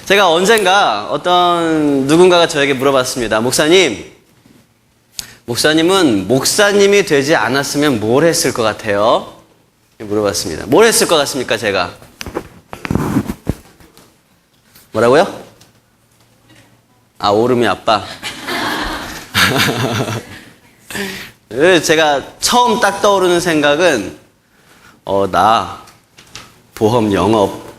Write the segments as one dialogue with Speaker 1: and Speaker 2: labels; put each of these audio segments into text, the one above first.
Speaker 1: 제가 언젠가 어떤 누군가가 저에게 물어봤습니다. 목사님은 목사님이 되지 않았으면 뭘 했을 것 같아요? 물어봤습니다. 뭘 했을 것 같습니까, 제가? 뭐라고요? 오름이 아빠. 제가 처음 딱 떠오르는 생각은, 나 보험 영업.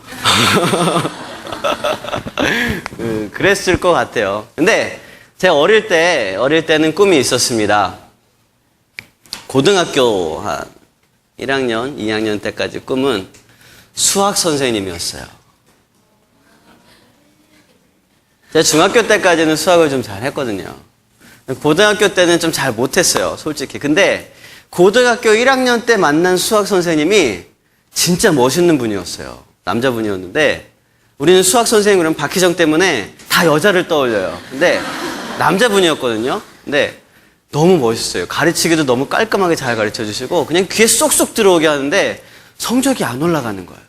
Speaker 1: 그랬을 것 같아요. 근데 제가 어릴 때는 꿈이 있었습니다. 고등학교 한 1학년, 2학년 때까지 꿈은 수학 선생님이었어요. 제가 중학교 때까지는 수학을 좀 잘 했거든요. 고등학교 때는 좀 잘 못했어요, 솔직히. 근데 고등학교 1학년 때 만난 수학 선생님이 진짜 멋있는 분이었어요. 남자분이었는데, 우리는 수학 선생님 그러면 박희정 때문에 다 여자를 떠올려요. 근데 남자분이었거든요. 근데 너무 멋있어요. 가르치기도 너무 깔끔하게 잘 가르쳐 주시고 그냥 귀에 쏙쏙 들어오게 하는데 성적이 안 올라가는 거예요.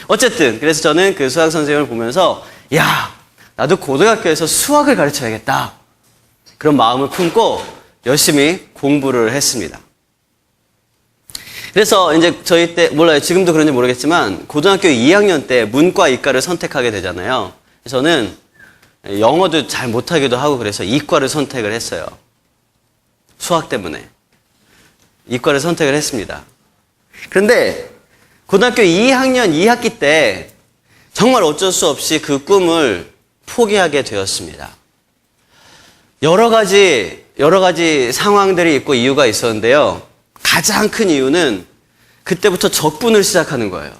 Speaker 1: 어쨌든 그래서 저는 그 수학 선생님을 보면서 야, 나도 고등학교에서 수학을 가르쳐야겠다. 그런 마음을 품고 열심히 공부를 했습니다. 그래서 이제 저희 때, 몰라요. 지금도 그런지 모르겠지만, 고등학교 2학년 때 문과, 이과를 선택하게 되잖아요. 저는 영어도 잘 못하기도 하고 그래서 이과를 선택을 했어요. 수학 때문에. 이과를 선택을 했습니다. 그런데 고등학교 2학년 2학기 때 정말 어쩔 수 없이 그 꿈을 포기하게 되었습니다. 여러 가지 상황들이 있고 이유가 있었는데요. 가장 큰 이유는 그때부터 적분을 시작하는 거예요.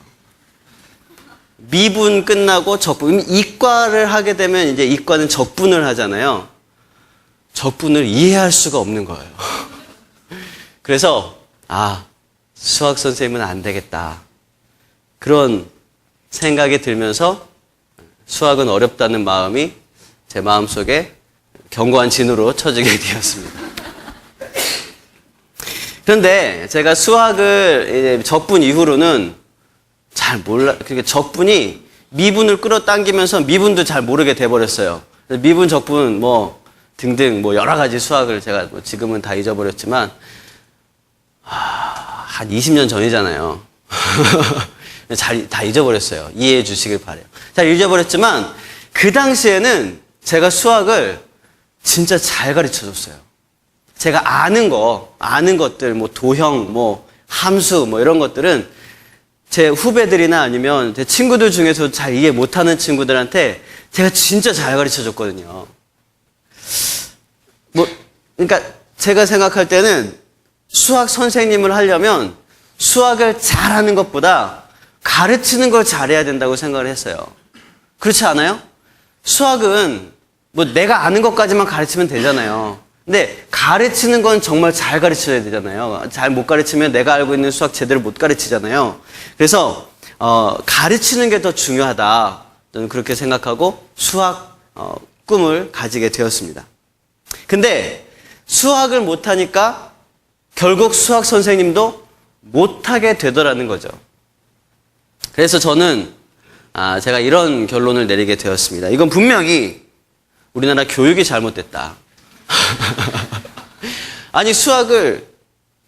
Speaker 1: 미분 끝나고 적분. 이과를 하게 되면 이제 이과는 적분을 하잖아요. 적분을 이해할 수가 없는 거예요. 그래서 수학 선생님은 안 되겠다. 그런 생각이 들면서 수학은 어렵다는 마음이 제 마음속에 견고한 진으로 쳐지게 되었습니다. 그런데 제가 수학을 이제 적분 이후로는 잘 몰라. 그러니까 적분이 미분을 끌어당기면서 미분도 잘 모르게 돼버렸어요. 미분, 적분 등등 여러 가지 수학을 제가 지금은 다 잊어버렸지만 한 20년 전이잖아요. 다 잊어버렸어요. 이해해 주시길 바래요. 잘 잊어버렸지만 그 당시에는 제가 수학을 진짜 잘 가르쳐 줬어요. 제가 아는 것들, 도형, 함수, 이런 것들은 제 후배들이나 아니면 제 친구들 중에서 잘 이해 못하는 친구들한테 제가 진짜 잘 가르쳐 줬거든요. 그러니까 제가 생각할 때는 수학 선생님을 하려면 수학을 잘하는 것보다 가르치는 걸 잘해야 된다고 생각을 했어요. 그렇지 않아요? 수학은 내가 아는 것까지만 가르치면 되잖아요. 근데 가르치는 건 정말 잘 가르쳐야 되잖아요. 잘 못 가르치면 내가 알고 있는 수학 제대로 못 가르치잖아요. 그래서 가르치는 게 더 중요하다. 저는 그렇게 생각하고 수학 꿈을 가지게 되었습니다. 근데 수학을 못하니까 결국 수학 선생님도 못하게 되더라는 거죠. 그래서 저는 제가 이런 결론을 내리게 되었습니다. 이건 분명히 우리나라 교육이 잘못됐다. 아니, 수학을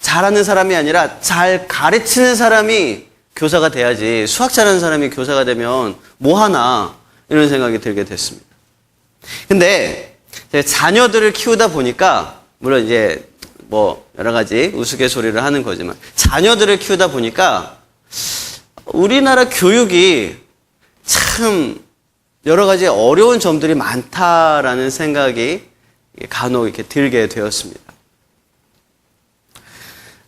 Speaker 1: 잘하는 사람이 아니라 잘 가르치는 사람이 교사가 돼야지 수학 잘하는 사람이 교사가 되면 뭐 하나 이런 생각이 들게 됐습니다. 근데 제가 자녀들을 키우다 보니까 물론 이제 여러 가지 우스갯소리를 하는 거지만 자녀들을 키우다 보니까 우리나라 교육이 참 여러 가지 어려운 점들이 많다라는 생각이 간혹 이렇게 들게 되었습니다.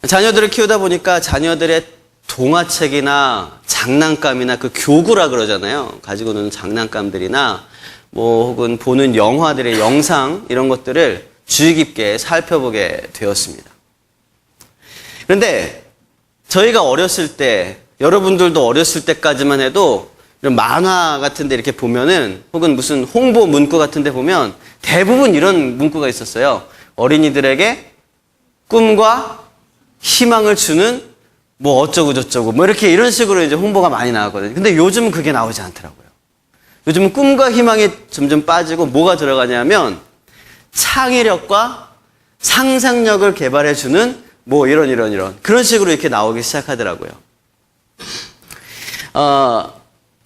Speaker 1: 자녀들을 키우다 보니까 자녀들의 동화책이나 장난감이나 그 교구라 그러잖아요. 가지고 노는 장난감들이나 혹은 보는 영화들의 영상 이런 것들을 주의 깊게 살펴보게 되었습니다. 그런데 저희가 어렸을 때, 여러분들도 어렸을 때까지만 해도 이런 만화 같은 데 이렇게 보면은 혹은 무슨 홍보 문구 같은 데 보면 대부분 이런 문구가 있었어요. 어린이들에게 꿈과 희망을 주는 어쩌고 저쩌고 이렇게 이런 식으로 이제 홍보가 많이 나왔거든요. 근데 요즘은 그게 나오지 않더라고요. 요즘은 꿈과 희망이 점점 빠지고 뭐가 들어가냐면 창의력과 상상력을 개발해주는 뭐 이런 그런 식으로 이렇게 나오기 시작하더라고요.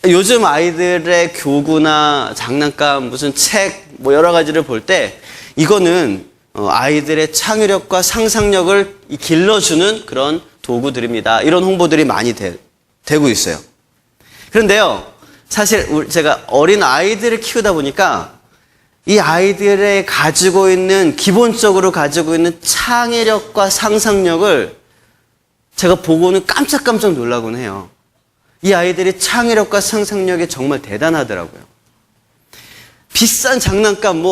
Speaker 1: 요즘 아이들의 교구나 장난감, 무슨 책, 뭐 여러 가지를 볼 때 이거는 아이들의 창의력과 상상력을 길러주는 그런 도구들입니다. 이런 홍보들이 많이 되고 있어요. 그런데요, 사실 제가 어린 아이들을 키우다 보니까 이 아이들의 기본적으로 가지고 있는 창의력과 상상력을 제가 보고는 깜짝깜짝 놀라곤 해요. 이 아이들의 창의력과 상상력이 정말 대단하더라고요. 비싼 장난감,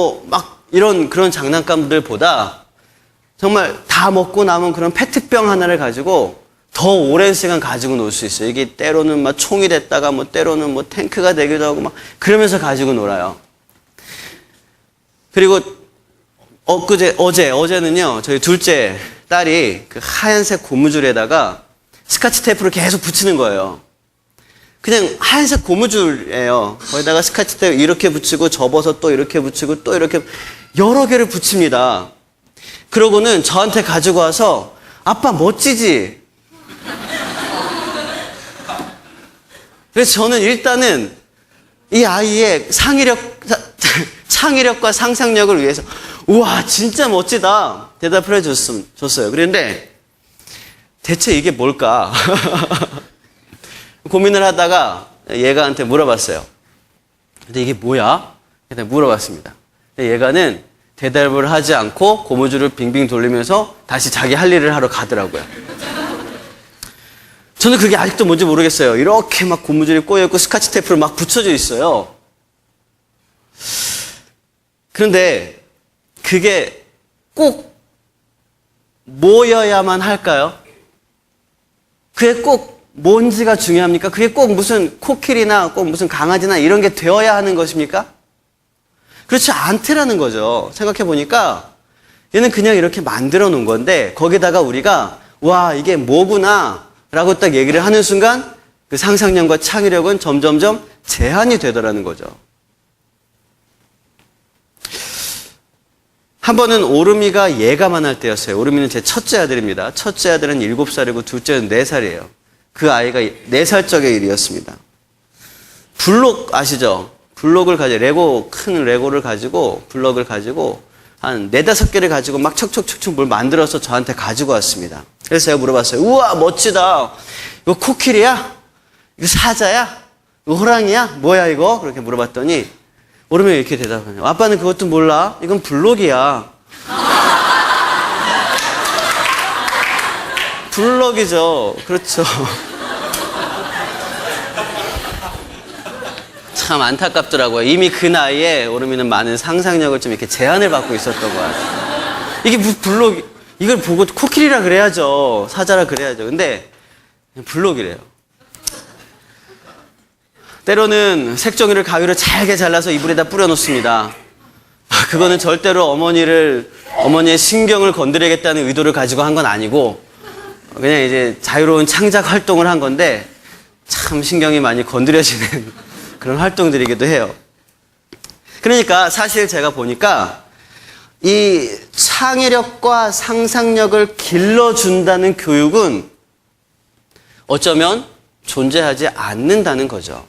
Speaker 1: 그런 장난감들보다 정말 다 먹고 남은 그런 페트병 하나를 가지고 더 오랜 시간 가지고 놀 수 있어요. 이게 때로는 막 총이 됐다가 때로는 탱크가 되기도 하고 그러면서 가지고 놀아요. 그리고 어제는요, 저희 둘째 딸이 그 하얀색 고무줄에다가 스카치 테이프를 계속 붙이는 거예요. 그냥 하얀색 고무줄이에요. 거기다가 스카치 테이프 이렇게 붙이고 접어서 또 이렇게 붙이고 또 이렇게 여러 개를 붙입니다. 그러고는 저한테 가지고 와서 아빠 멋지지? 그래서 저는 일단은 이 아이의 창의력과 상상력을 위해서 우와 진짜 멋지다 대답을 해줬어요. 그런데 대체 이게 뭘까? 고민을 하다가 얘가한테 물어봤어요. 근데 이게 뭐야? 일단 물어봤습니다. 얘가는 대답을 하지 않고 고무줄을 빙빙 돌리면서 다시 자기 할 일을 하러 가더라고요. 저는 그게 아직도 뭔지 모르겠어요. 이렇게 막 고무줄이 꼬여있고 스카치 테이프를 막 붙여져 있어요. 그런데 그게 꼭 뭐여야만 할까요? 그게 꼭 뭔지가 중요합니까? 그게 꼭 무슨 코끼리나 꼭 무슨 강아지나 이런 게 되어야 하는 것입니까? 그렇지 않더라는 거죠. 생각해보니까 얘는 그냥 이렇게 만들어 놓은 건데 거기다가 우리가 와 이게 뭐구나 라고 딱 얘기를 하는 순간 그 상상력과 창의력은 점점점 제한이 되더라는 거죠. 한 번은 오름이가 예감만 때였어요. 오름이는 제 첫째 아들입니다. 첫째 아들은 7살이고 둘째는 4살이에요. 그 아이가 4살 적의 일이었습니다. 블록 아시죠? 블록을 가지고 큰 레고를 가지고 블록을 가지고 한 4-5개를 가지고 막 척척척척 뭘 만들어서 저한테 가지고 왔습니다. 그래서 제가 물어봤어요. 우와 멋지다. 이거 코끼리야? 이거 사자야? 이거 호랑이야? 뭐야 이거? 그렇게 물어봤더니 오름이 이렇게 대답하네요. 아빠는 그것도 몰라? 이건 블록이야. 블록이죠. 그렇죠. 참 안타깝더라고요. 이미 그 나이에 오름이는 많은 상상력을 좀 이렇게 제한을 받고 있었던 것 같아요. 이게 블록, 이걸 보고 코끼리라 그래야죠. 사자라 그래야죠. 근데 블록이래요. 때로는 색종이를 가위로 잘게 잘라서 이불에다 뿌려놓습니다. 그거는 절대로 어머니의 신경을 건드리겠다는 의도를 가지고 한 건 아니고 그냥 이제 자유로운 창작 활동을 한 건데 참 신경이 많이 건드려지는 그런 활동들이기도 해요. 그러니까 사실 제가 보니까 이 창의력과 상상력을 길러준다는 교육은 어쩌면 존재하지 않는다는 거죠.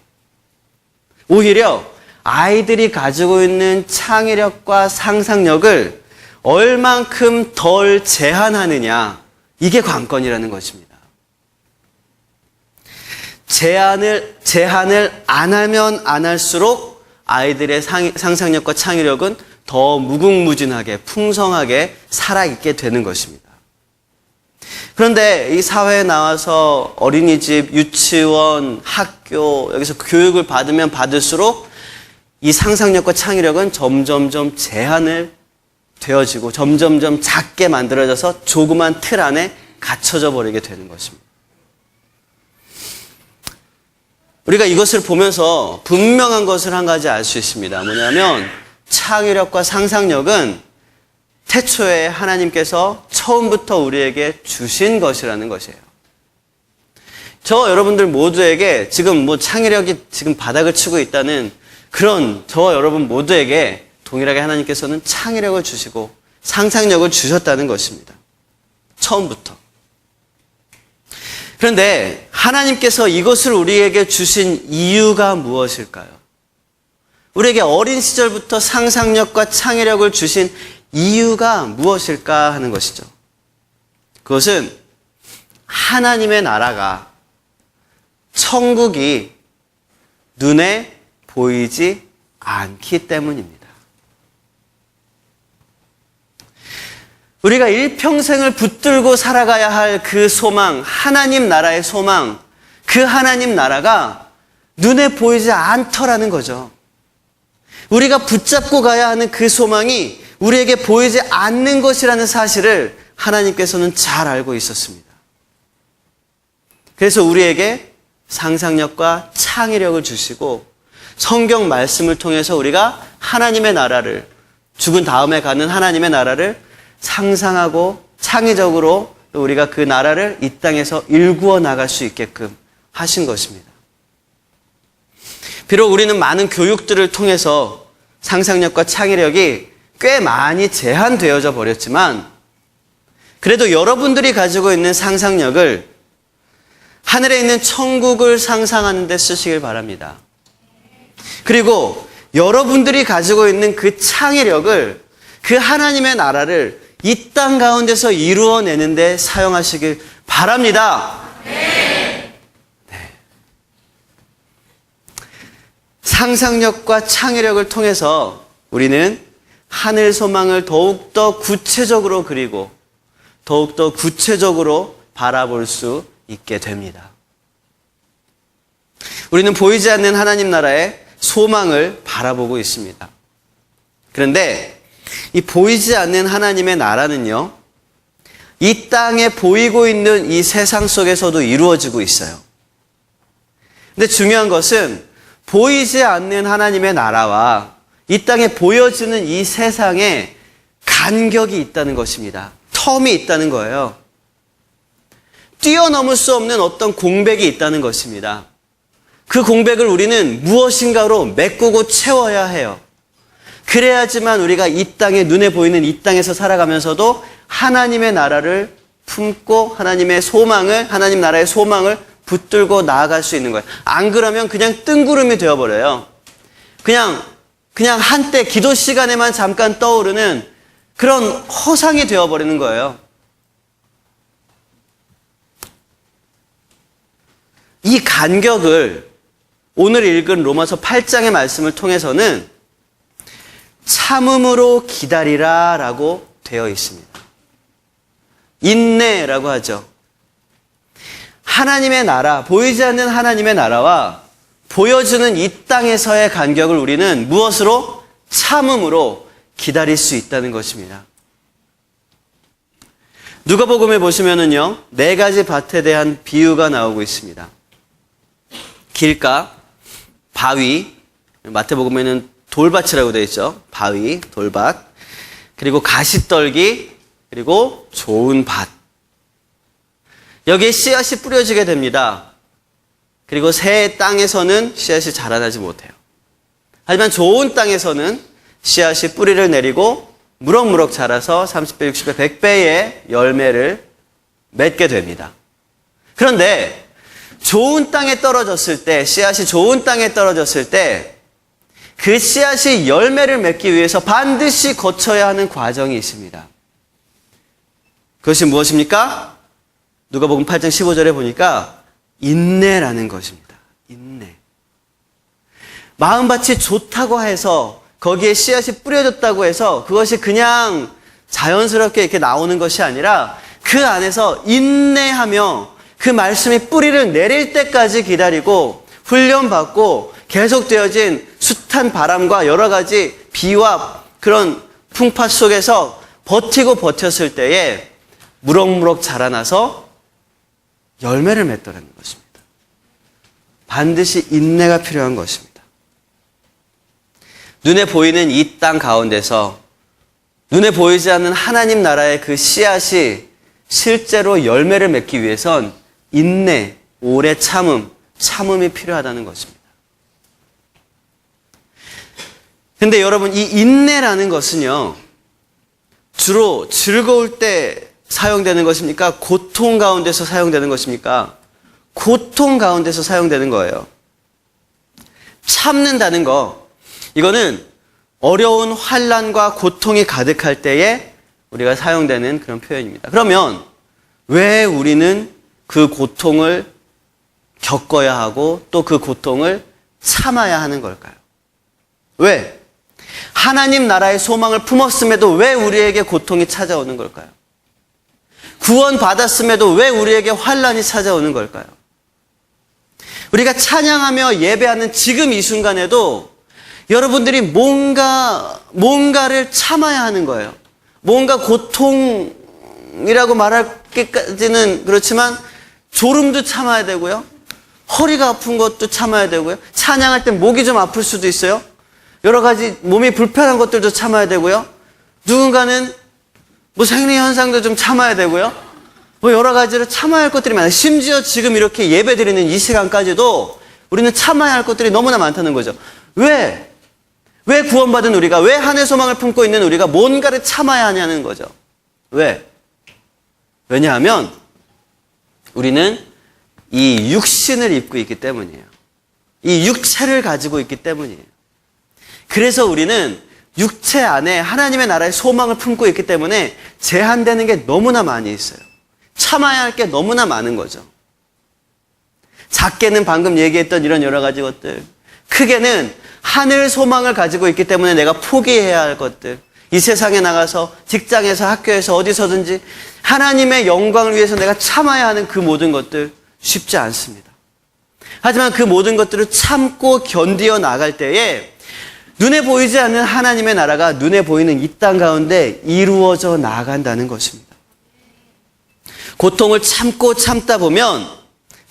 Speaker 1: 오히려 아이들이 가지고 있는 창의력과 상상력을 얼만큼 덜 제한하느냐, 이게 관건이라는 것입니다. 제한을 안 하면 안 할수록 아이들의 상상력과 창의력은 더 무궁무진하게 풍성하게 살아있게 되는 것입니다. 그런데 이 사회에 나와서 어린이집, 유치원, 학교 여기서 교육을 받으면 받을수록 이 상상력과 창의력은 점점점 제한을 되어지고 점점점 작게 만들어져서 조그만 틀 안에 갇혀져 버리게 되는 것입니다. 우리가 이것을 보면서 분명한 것을 한 가지 알 수 있습니다. 뭐냐면 창의력과 상상력은 태초에 하나님께서 처음부터 우리에게 주신 것이라는 것이에요. 저 여러분들 모두에게 지금 창의력이 지금 바닥을 치고 있다는 그런 저와 여러분 모두에게 동일하게 하나님께서는 창의력을 주시고 상상력을 주셨다는 것입니다. 처음부터. 그런데 하나님께서 이것을 우리에게 주신 이유가 무엇일까요? 우리에게 어린 시절부터 상상력과 창의력을 주신 이유가 무엇일까 하는 것이죠. 그것은 하나님의 나라가, 천국이 눈에 보이지 않기 때문입니다. 우리가 일평생을 붙들고 살아가야 할 그 소망, 하나님 나라의 소망, 그 하나님 나라가 눈에 보이지 않더라는 거죠. 우리가 붙잡고 가야 하는 그 소망이 우리에게 보이지 않는 것이라는 사실을 하나님께서는 잘 알고 있었습니다. 그래서 우리에게 상상력과 창의력을 주시고 성경 말씀을 통해서 우리가 하나님의 나라를, 죽은 다음에 가는 하나님의 나라를 상상하고 창의적으로 우리가 그 나라를 이 땅에서 일구어 나갈 수 있게끔 하신 것입니다. 비록 우리는 많은 교육들을 통해서 상상력과 창의력이 꽤 많이 제한되어져 버렸지만 그래도 여러분들이 가지고 있는 상상력을 하늘에 있는 천국을 상상하는 데 쓰시길 바랍니다. 그리고 여러분들이 가지고 있는 그 창의력을, 그 하나님의 나라를 이 땅 가운데서 이루어내는 데 사용하시길 바랍니다. 네. 상상력과 창의력을 통해서 우리는 하늘 소망을 더욱더 구체적으로 그리고 더욱더 구체적으로 바라볼 수 있게 됩니다. 우리는 보이지 않는 하나님 나라의 소망을 바라보고 있습니다. 그런데 이 보이지 않는 하나님의 나라는요, 이 땅에 보이고 있는 이 세상 속에서도 이루어지고 있어요. 근데 중요한 것은 보이지 않는 하나님의 나라와 이 땅에 보여지는 이 세상에 간격이 있다는 것입니다. 텀이 있다는 거예요. 뛰어넘을 수 없는 어떤 공백이 있다는 것입니다. 그 공백을 우리는 무엇인가로 메꾸고 채워야 해요. 그래야지만 우리가 이 땅에, 눈에 보이는 이 땅에서 살아가면서도 하나님의 나라를 품고 하나님의 소망을, 하나님 나라의 소망을 붙들고 나아갈 수 있는 거예요. 안 그러면 그냥 뜬구름이 되어버려요. 그냥 한때 기도 시간에만 잠깐 떠오르는 그런 허상이 되어버리는 거예요. 이 간격을 오늘 읽은 로마서 8장의 말씀을 통해서는 참음으로 기다리라 라고 되어 있습니다. 인내라고 하죠. 하나님의 나라, 보이지 않는 하나님의 나라와 보여주는 이 땅에서의 간격을 우리는 무엇으로? 참음으로 기다릴 수 있다는 것입니다. 누가복음에 보시면은요, 4가지 밭에 대한 비유가 나오고 있습니다. 길가, 바위, 마태복음에는 돌밭이라고 되어 있죠. 바위, 돌밭, 그리고 가시떨기, 그리고 좋은 밭. 여기에 씨앗이 뿌려지게 됩니다. 그리고 새 땅에서는 씨앗이 자라나지 못해요. 하지만 좋은 땅에서는 씨앗이 뿌리를 내리고 무럭무럭 자라서 30배, 60배, 100배의 열매를 맺게 됩니다. 그런데 좋은 땅에 떨어졌을 때, 씨앗이 좋은 땅에 떨어졌을 때 그 씨앗이 열매를 맺기 위해서 반드시 거쳐야 하는 과정이 있습니다. 그것이 무엇입니까? 누가복음 8장 15절에 보니까 인내라는 것입니다. 인내. 마음밭이 좋다고 해서 거기에 씨앗이 뿌려졌다고 해서 그것이 그냥 자연스럽게 이렇게 나오는 것이 아니라 그 안에서 인내하며 그 말씀이 뿌리를 내릴 때까지 기다리고 훈련받고 계속되어진 숱한 바람과 여러 가지 비와 그런 풍파 속에서 버티고 버텼을 때에 무럭무럭 자라나서 열매를 맺더라는 것입니다. 반드시 인내가 필요한 것입니다. 눈에 보이는 이 땅 가운데서 눈에 보이지 않는 하나님 나라의 그 씨앗이 실제로 열매를 맺기 위해선 인내, 오래 참음이 필요하다는 것입니다. 근데 여러분, 이 인내라는 것은요, 주로 즐거울 때 사용되는 것입니까? 고통 가운데서 사용되는 것입니까? 고통 가운데서 사용되는 거예요. 참는다는 거, 이거는 어려운 환난과 고통이 가득할 때에 우리가 사용되는 그런 표현입니다. 그러면 왜 우리는 그 고통을 겪어야 하고 또 그 고통을 참아야 하는 걸까요? 왜? 하나님 나라의 소망을 품었음에도 왜 우리에게 고통이 찾아오는 걸까요? 구원받았음에도 왜 우리에게 환난이 찾아오는 걸까요? 우리가 찬양하며 예배하는 지금 이 순간에도 여러분들이 뭔가를 참아야 하는 거예요. 뭔가 고통이라고 말하기까지는 그렇지만 졸음도 참아야 되고요. 허리가 아픈 것도 참아야 되고요. 찬양할 때 목이 좀 아플 수도 있어요. 여러 가지 몸이 불편한 것들도 참아야 되고요. 누군가는 생리 현상도 좀 참아야 되고요. 여러 가지로 참아야 할 것들이 많아요. 심지어 지금 이렇게 예배 드리는 이 시간까지도 우리는 참아야 할 것들이 너무나 많다는 거죠. 왜 구원받은 우리가, 왜 한해 소망을 품고 있는 우리가 뭔가를 참아야 하냐는 거죠. 왜? 왜냐하면 우리는 이 육신을 입고 있기 때문이에요. 이 육체를 가지고 있기 때문이에요. 그래서 우리는 육체 안에 하나님의 나라의 소망을 품고 있기 때문에 제한되는 게 너무나 많이 있어요. 참아야 할 게 너무나 많은 거죠. 작게는 방금 얘기했던 이런 여러 가지 것들, 크게는 하늘 소망을 가지고 있기 때문에 내가 포기해야 할 것들, 이 세상에 나가서 직장에서 학교에서 어디서든지 하나님의 영광을 위해서 내가 참아야 하는 그 모든 것들 쉽지 않습니다. 하지만 그 모든 것들을 참고 견디어 나갈 때에 눈에 보이지 않는 하나님의 나라가 눈에 보이는 이 땅 가운데 이루어져 나간다는 것입니다. 고통을 참고 참다 보면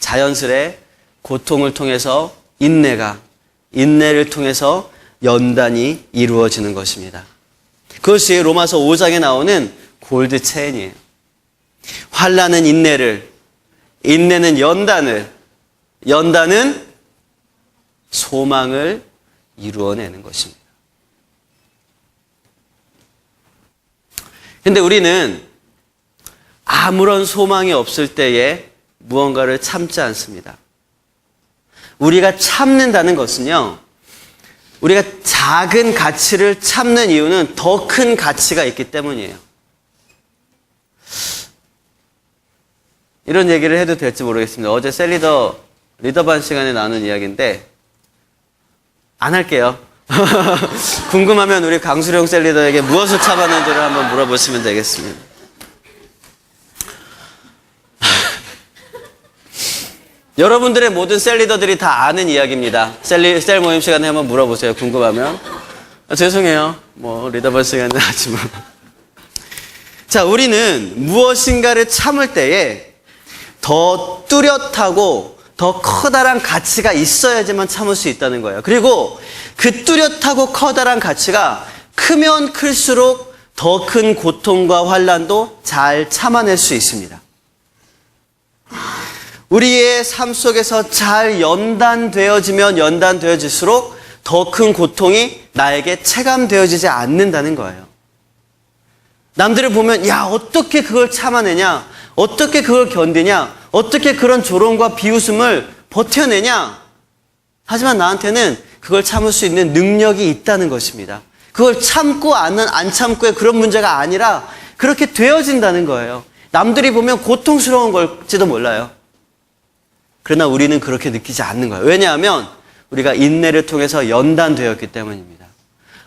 Speaker 1: 자연스레 고통을 통해서 인내를 통해서 연단이 이루어지는 것입니다. 그것이 로마서 5장에 나오는 골드 체인이에요. 환난은 인내를, 인내는 연단은 소망을 이루어내는 것입니다. 근데 우리는 아무런 소망이 없을 때에 무언가를 참지 않습니다. 우리가 참는다는 것은요, 우리가 작은 가치를 참는 이유는 더 큰 가치가 있기 때문이에요. 이런 얘기를 해도 될지 모르겠습니다. 어제 리더반 시간에 나눈 이야기인데 안 할게요. 궁금하면 우리 강수령 셀리더에게 무엇을 참았는지를 한번 물어보시면 되겠습니다. 여러분들의 모든 셀리더들이 다 아는 이야기입니다. 셀 모임 시간에 한번 물어보세요. 궁금하면. 죄송해요. 리더반 시간에 하지만. 자, 우리는 무엇인가를 참을 때에 더 뚜렷하고 더 커다란 가치가 있어야지만 참을 수 있다는 거예요. 그리고 그 뚜렷하고 커다란 가치가 크면 클수록 더 큰 고통과 환난도 잘 참아낼 수 있습니다. 우리의 삶 속에서 잘 연단되어질수록 더 큰 고통이 나에게 체감되어지지 않는다는 거예요. 남들을 보면 어떻게 그걸 참아내냐, 어떻게 그걸 견디냐, 어떻게 그런 조롱과 비웃음을 버텨내냐. 하지만 나한테는 그걸 참을 수 있는 능력이 있다는 것입니다. 그걸 참고 안 참고의 그런 문제가 아니라 그렇게 되어진다는 거예요. 남들이 보면 고통스러운 걸지도 몰라요. 그러나 우리는 그렇게 느끼지 않는 거예요. 왜냐하면 우리가 인내를 통해서 연단되었기 때문입니다.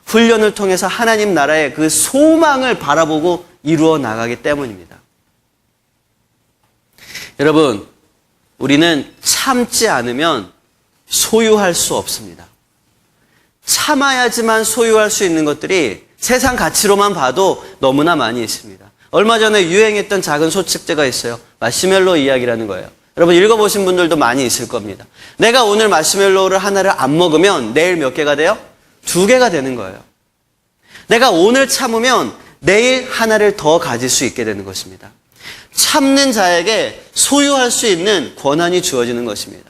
Speaker 1: 훈련을 통해서 하나님 나라의 그 소망을 바라보고 이루어 나가기 때문입니다. 여러분, 우리는 참지 않으면 소유할 수 없습니다. 참아야지만 소유할 수 있는 것들이 세상 가치로만 봐도 너무나 많이 있습니다. 얼마 전에 유행했던 작은 소식제가 있어요. 마시멜로 이야기라는 거예요. 여러분 읽어보신 분들도 많이 있을 겁니다. 내가 오늘 마시멜로를 하나를 안 먹으면 내일 몇 개가 돼요? 2개가 되는 거예요. 내가 오늘 참으면 내일 하나를 더 가질 수 있게 되는 것입니다. 참는 자에게 소유할 수 있는 권한이 주어지는 것입니다.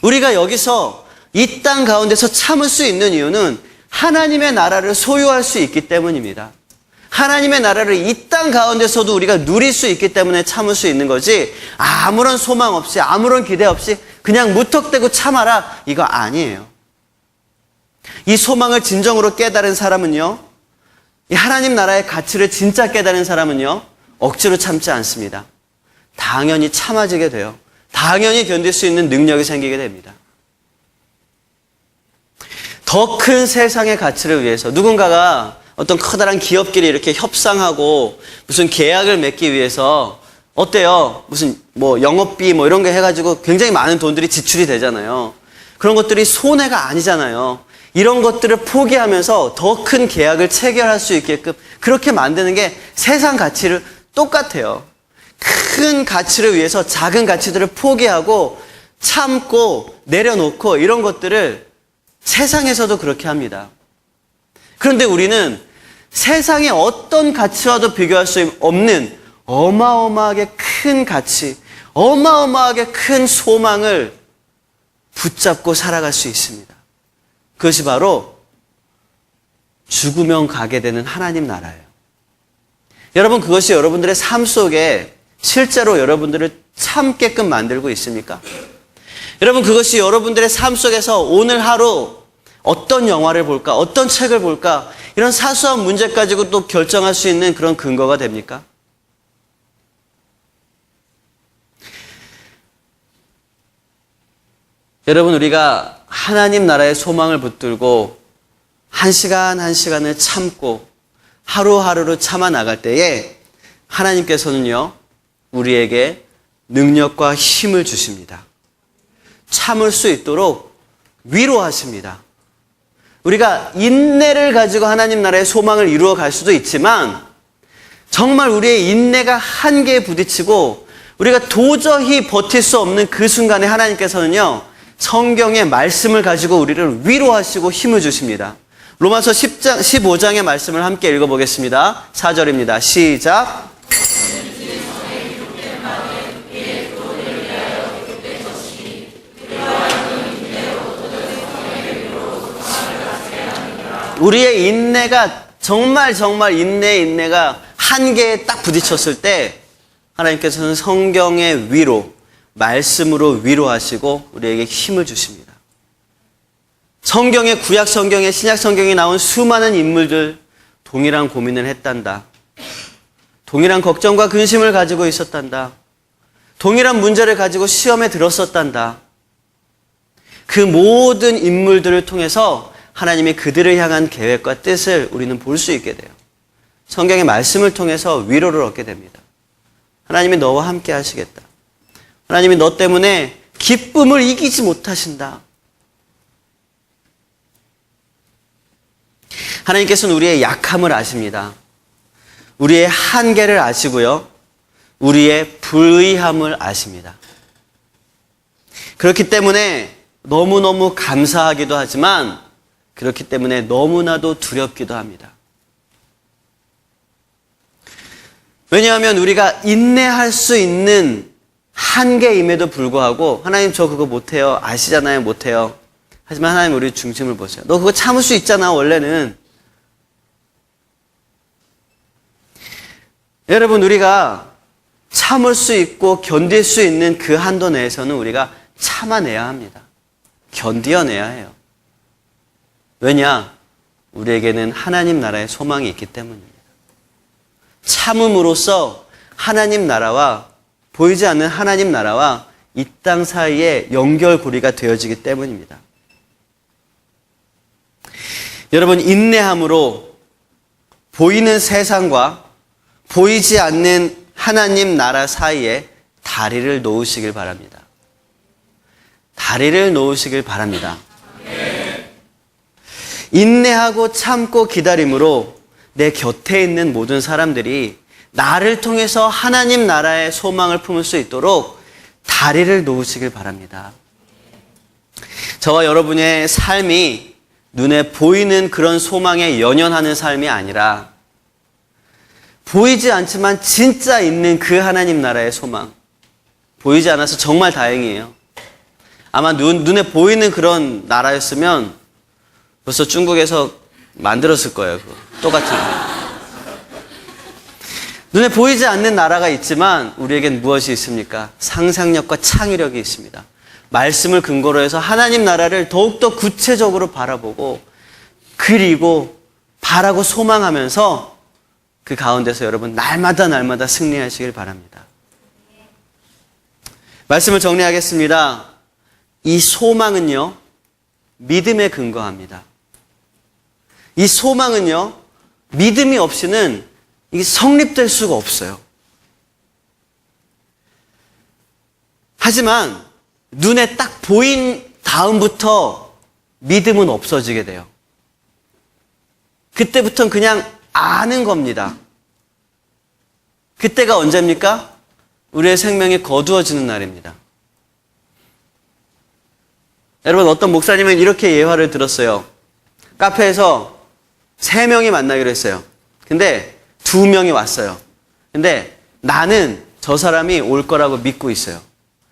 Speaker 1: 우리가 여기서 이 땅 가운데서 참을 수 있는 이유는 하나님의 나라를 소유할 수 있기 때문입니다. 하나님의 나라를 이 땅 가운데서도 우리가 누릴 수 있기 때문에 참을 수 있는 거지, 아무런 소망 없이 아무런 기대 없이 그냥 무턱대고 참아라, 이거 아니에요. 이 소망을 진정으로 깨달은 사람은요, 이 하나님 나라의 가치를 진짜 깨달은 사람은요, 억지로 참지 않습니다. 당연히 참아지게 돼요. 당연히 견딜 수 있는 능력이 생기게 됩니다. 더 큰 세상의 가치를 위해서 누군가가 어떤 커다란 기업끼리 이렇게 협상하고 무슨 계약을 맺기 위해서 어때요? 무슨 영업비 이런 거 해가지고 굉장히 많은 돈들이 지출이 되잖아요. 그런 것들이 손해가 아니잖아요. 이런 것들을 포기하면서 더 큰 계약을 체결할 수 있게끔 그렇게 만드는 게 세상 가치를 똑같아요. 큰 가치를 위해서 작은 가치들을 포기하고 참고 내려놓고 이런 것들을 세상에서도 그렇게 합니다. 그런데 우리는 세상의 어떤 가치와도 비교할 수 없는 어마어마하게 큰 가치, 어마어마하게 큰 소망을 붙잡고 살아갈 수 있습니다. 그것이 바로 죽으면 가게 되는 하나님 나라예요. 여러분, 그것이 여러분들의 삶 속에 실제로 여러분들을 참게끔 만들고 있습니까? 여러분, 그것이 여러분들의 삶 속에서 오늘 하루 어떤 영화를 볼까, 어떤 책을 볼까, 이런 사소한 문제 가지고 또 결정할 수 있는 그런 근거가 됩니까? 여러분, 우리가 하나님 나라의 소망을 붙들고 한 시간 한 시간을 참고 하루하루를 참아 나갈 때에 하나님께서는요, 우리에게 능력과 힘을 주십니다. 참을 수 있도록 위로하십니다. 우리가 인내를 가지고 하나님 나라의 소망을 이루어 갈 수도 있지만 정말 우리의 인내가 한계에 부딪히고 우리가 도저히 버틸 수 없는 그 순간에 하나님께서는요, 성경의 말씀을 가지고 우리를 위로하시고 힘을 주십니다. 로마서 15장의 말씀을 함께 읽어보겠습니다. 4절입니다. 시작. 우리의 인내가 정말 인내가 한계에 딱 부딪혔을 때 하나님께서는 성경의 위로, 말씀으로 위로하시고 우리에게 힘을 주십니다. 성경의 구약 성경에 신약 성경에 나온 수많은 인물들 동일한 고민을 했단다. 동일한 걱정과 근심을 가지고 있었단다. 동일한 문제를 가지고 시험에 들었었단다. 그 모든 인물들을 통해서 하나님이 그들을 향한 계획과 뜻을 우리는 볼 수 있게 돼요. 성경의 말씀을 통해서 위로를 얻게 됩니다. 하나님이 너와 함께 하시겠다. 하나님이 너 때문에 기쁨을 이기지 못하신다. 하나님께서는 우리의 약함을 아십니다. 우리의 한계를 아시고요. 우리의 불의함을 아십니다. 그렇기 때문에 너무너무 감사하기도 하지만 그렇기 때문에 너무나도 두렵기도 합니다. 왜냐하면 우리가 인내할 수 있는 한계임에도 불구하고 하나님 저 그거 못해요. 아시잖아요. 못해요. 하지만 하나님 우리 중심을 보세요. 너 그거 참을 수 있잖아. 원래는. 여러분, 우리가 참을 수 있고 견딜 수 있는 그 한도 내에서는 우리가 참아내야 합니다. 견디어내야 해요. 왜냐? 우리에게는 하나님 나라의 소망이 있기 때문입니다. 참음으로써 하나님 나라와 보이지 않는 하나님 나라와 이 땅 사이에 연결고리가 되어지기 때문입니다. 여러분, 인내함으로 보이는 세상과 보이지 않는 하나님 나라 사이에 다리를 놓으시길 바랍니다. 다리를 놓으시길 바랍니다. 인내하고 참고 기다림으로 내 곁에 있는 모든 사람들이 나를 통해서 하나님 나라의 소망을 품을 수 있도록 다리를 놓으시길 바랍니다. 저와 여러분의 삶이 눈에 보이는 그런 소망에 연연하는 삶이 아니라 보이지 않지만 진짜 있는 그 하나님 나라의 소망. 보이지 않아서 정말 다행이에요. 아마 눈에 보이는 그런 나라였으면 벌써 중국에서 만들었을 거예요. 그거. 똑같은 거. 눈에 보이지 않는 나라가 있지만 우리에겐 무엇이 있습니까? 상상력과 창의력이 있습니다. 말씀을 근거로 해서 하나님 나라를 더욱더 구체적으로 바라보고 그리고 바라고 소망하면서 그 가운데서 여러분 날마다 승리하시길 바랍니다. 말씀을 정리하겠습니다. 이 소망은요, 믿음에 근거합니다. 이 소망은요, 믿음이 없이는 이게 성립될 수가 없어요. 하지만 눈에 딱 보인 다음부터 믿음은 없어지게 돼요. 그때부터는 그냥 아는 겁니다. 그때가 언제입니까? 우리의 생명이 거두어지는 날입니다. 여러분, 어떤 목사님은 이렇게 예화를 들었어요. 카페에서 3명이 만나기로 했어요. 근데 2명이 왔어요. 근데 나는 저 사람이 올 거라고 믿고 있어요.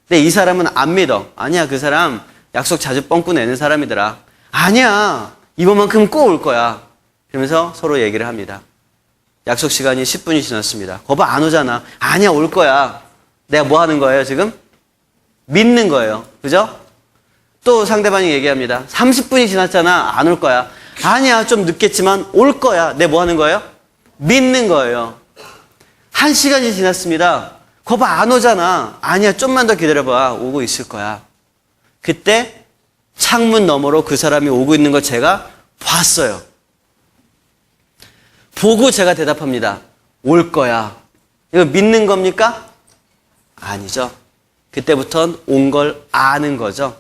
Speaker 1: 근데 이 사람은 안 믿어. 아니야, 그 사람 약속 자주 뻥꾸 내는 사람이더라. 아니야, 이번만큼 꼭 올 거야. 그러면서 서로 얘기를 합니다. 약속 시간이 10분이 지났습니다. 거봐, 안 오잖아. 아니야, 올 거야. 내가 뭐 하는 거예요, 지금? 믿는 거예요. 그죠? 또 상대방이 얘기합니다. 30분이 지났잖아. 안 올 거야. 아니야, 좀 늦겠지만 올 거야. 내가 뭐 하는 거예요? 믿는 거예요. 1시간이 지났습니다. 거봐, 안 오잖아. 아니야, 좀만 더 기다려봐. 오고 있을 거야. 그때 창문 너머로 그 사람이 오고 있는 걸 제가 봤어요. 보고 제가 대답합니다. 올 거야. 이거 믿는 겁니까? 아니죠. 그때부터는 온 걸 아는 거죠.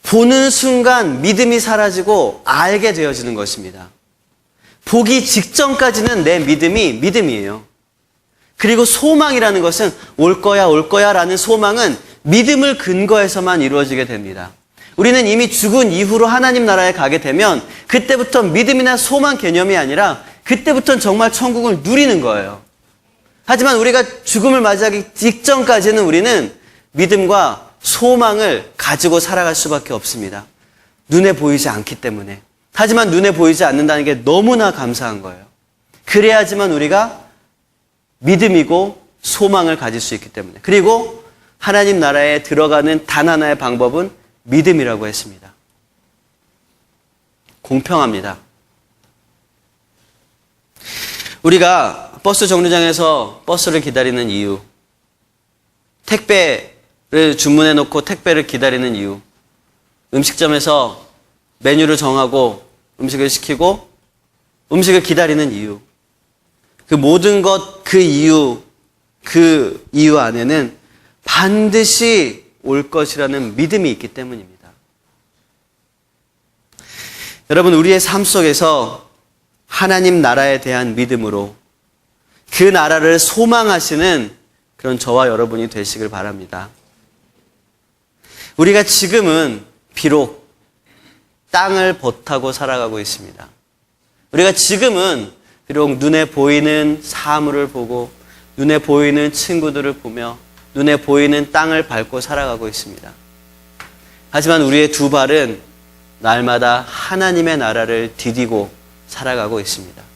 Speaker 1: 보는 순간 믿음이 사라지고 알게 되어지는 것입니다. 보기 직전까지는 내 믿음이 믿음이에요. 그리고 소망이라는 것은 올 거야 라는 소망은 믿음을 근거해서만 이루어지게 됩니다. 우리는 이미 죽은 이후로 하나님 나라에 가게 되면 그때부터 믿음이나 소망 개념이 아니라 그때부터는 정말 천국을 누리는 거예요. 하지만 우리가 죽음을 맞이하기 직전까지는 우리는 믿음과 소망을 가지고 살아갈 수밖에 없습니다. 눈에 보이지 않기 때문에. 하지만 눈에 보이지 않는다는 게 너무나 감사한 거예요. 그래야지만 우리가 믿음이고 소망을 가질 수 있기 때문에. 그리고 하나님 나라에 들어가는 단 하나의 방법은 믿음이라고 했습니다. 공평합니다. 우리가 버스 정류장에서 버스를 기다리는 이유, 택배를 주문해 놓고 택배를 기다리는 이유, 음식점에서 메뉴를 정하고 음식을 시키고 음식을 기다리는 이유, 그 모든 것, 그 이유 안에는 반드시 올 것이라는 믿음이 있기 때문입니다. 여러분, 우리의 삶 속에서 하나님 나라에 대한 믿음으로 그 나라를 소망하시는 그런 저와 여러분이 되시길 바랍니다. 우리가 지금은 비록 땅을 버타고 살아가고 있습니다. 우리가 지금은 비록 눈에 보이는 사물을 보고 눈에 보이는 친구들을 보며 눈에 보이는 땅을 밟고 살아가고 있습니다. 하지만 우리의 두 발은 날마다 하나님의 나라를 디디고 살아가고 있습니다.